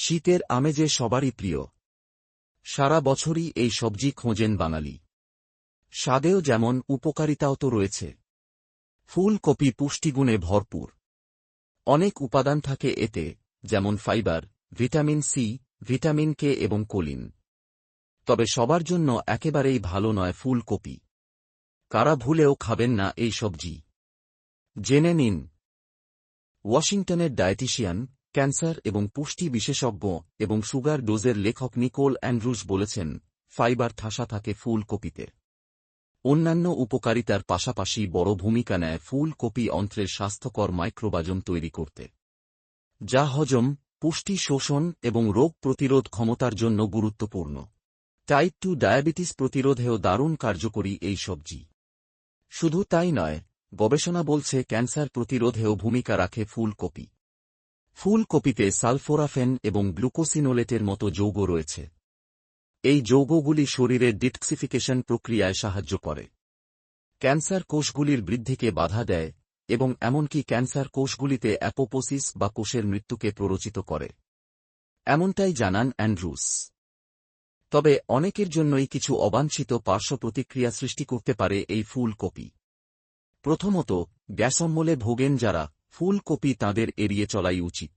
শীতের আমেজে সবারই প্রিয়। সারা বছরই এই সবজি খোঁজেন বাঙালি। স্বাদেও যেমন উপকারিতাও তো রয়েছে। ফুলকপি পুষ্টিগুণে ভরপুর। অনেক উপাদান থাকে এতে, যেমন fibre, vitamin C, vitamin K এবং কোলিন। তবে সবার জন্য একেবারেই ভালো নয় ফুলকপি। কারা ভুলেও খাবেন না এই সবজি? জেনে নিন। ওয়াশিংটনের ডায়েটিশিয়ান, ক্যান্সার এবং পুষ্টি বিশেষজ্ঞ এবং সুগার ডোজের লেখক নিকোল অ্যান্ড্রুজ বলেছেন, ফাইবার ঠাসা থাকে ফুলকপিতে। অন্যান্য উপকারিতার পাশাপাশি বড় ভূমিকা নেয় ফুলকপি অন্ত্রের স্বাস্থ্যকর মাইক্রোবায়োম তৈরি করতে, যা হজম, পুষ্টি শোষণ এবং রোগ প্রতিরোধ ক্ষমতার জন্য গুরুত্বপূর্ণ। টাইপ 2 ডায়াবেটিস প্রতিরোধেও দারুণ কার্যকরী এই সবজি। শুধু তাই নয়, গবেষণা বলছে ক্যান্সার প্রতিরোধেও ভূমিকা রাখে ফুলকপি। ফুলকপিতে সালফোরাফেন এবং গ্লুকোসিনোলেটের মতো যৌগ রয়েছে। এই যৌগগুলি শরীরের ডিটক্সিফিকেশন প্রক্রিয়ায় সাহায্য করে, ক্যান্সার কোষগুলির বৃদ্ধিকে বাধা দেয় এবং এমনকি ক্যান্সার কোষগুলিতে অ্যাপোপোসিস বা কোষের মৃত্যুকে প্ররোচিত করে, এমনটাই জানান অ্যান্ড্রুস। তবে অনেকের জন্যই কিছু অবাঞ্ছিত পার্শ্ব প্রতিক্রিয়া সৃষ্টি করতে পারে এই ফুলকপি। প্রথমত, গ্যাসমলে ভোগেন যারা, ফুলকপি তাঁদের এড়িয়ে চলাই উচিত।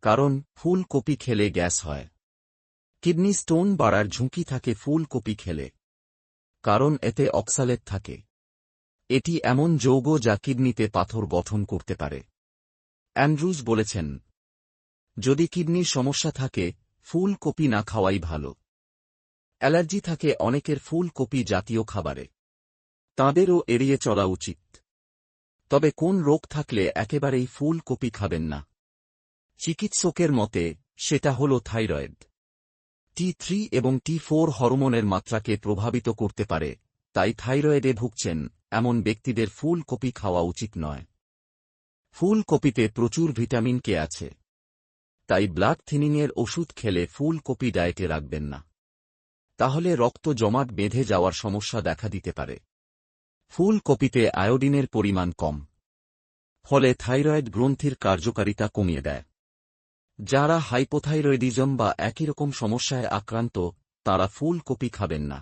কারণ ফুলকপি খেলে গ্যাস হয়। কিডনি স্টোন বাড়ার ঝুঁকি থাকে ফুলকপি খেলে। কারণ এতে অক্সালেট থাকে। এটি এমন যৌগ যা কিডনিতে পাথর গঠন করতে পারে। অ্যান্ড্রুজ বলেছেন, যদি কিডনির সমস্যা থাকে, ফুলকপি না খাওয়াই ভালো। অ্যালার্জি থাকে অনেকের ফুলকপি জাতীয় খাবারে, তাঁদেরও এড়িয়ে চলা উচিত। তবে কোন রোগ থাকলে একেবারেই ফুলকপি খাবেন না? চিকিৎসকের মতে সেটা হল থাইরয়েড। T3 এবং T4 হরমোনের মাত্রাকে প্রভাবিত করতে পারে, তাই থাইরয়েডে ভুগছেন এমন ব্যক্তিদের ফুলকপি খাওয়া উচিত নয়। ফুলকপিতে প্রচুর ভিটামিন কে আছে, তাই ব্লাড থিনিংয়ের ওষুধ খেলে ফুলকপি ডায়েটে রাখবেন না। তাহলে রক্ত জমাট বেঁধে যাওয়ার সমস্যা দেখা দিতে পারে। ফুলকপিতে আয়োডিনের পরিমাণ কম, ফলে থাইরয়েড গ্রন্থির কার্যকারিতা কমিয়ে দেয়। যারা হাইপোথাইরয়েডিজম বা একই রকম সমস্যায় আক্রান্ত, তারা ফুলকপি খাবেন না।